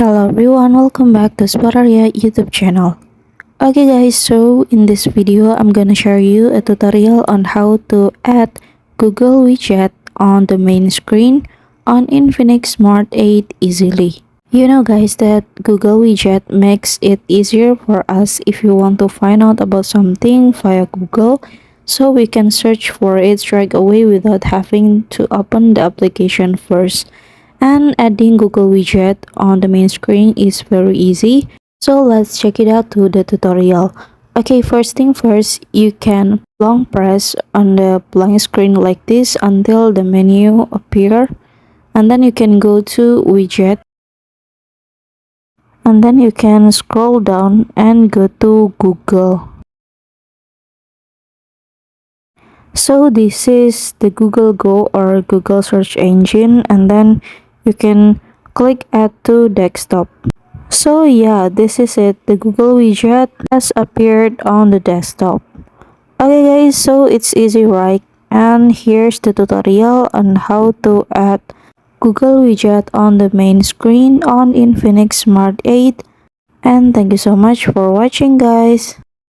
Hello everyone, welcome back to Spararia YouTube channel. Okay guys, so in this video I'm gonna share you a tutorial on how to add Google Widget on the main screen on Infinix Smart 8 easily. You know guys that Google Widget makes it easier for us if you want to find out about something via Google, so we can search for it straight away without having to open the application first. And adding Google Widget on the main screen is very easy. So let's check it out to the tutorial. Okay, first thing first, you can long press on the blank screen like this until the menu appear. And then you can go to Widget. And then you can scroll down and go to Google. So this is the Google Go or Google search engine, and then you can click add to desktop. So yeah, this is it. The Google widget has appeared on the desktop. Okay guys, so it's easy, right? And here's the tutorial on how to add Google widget on the main screen on Infinix Smart 8. And thank you so much for watching guys.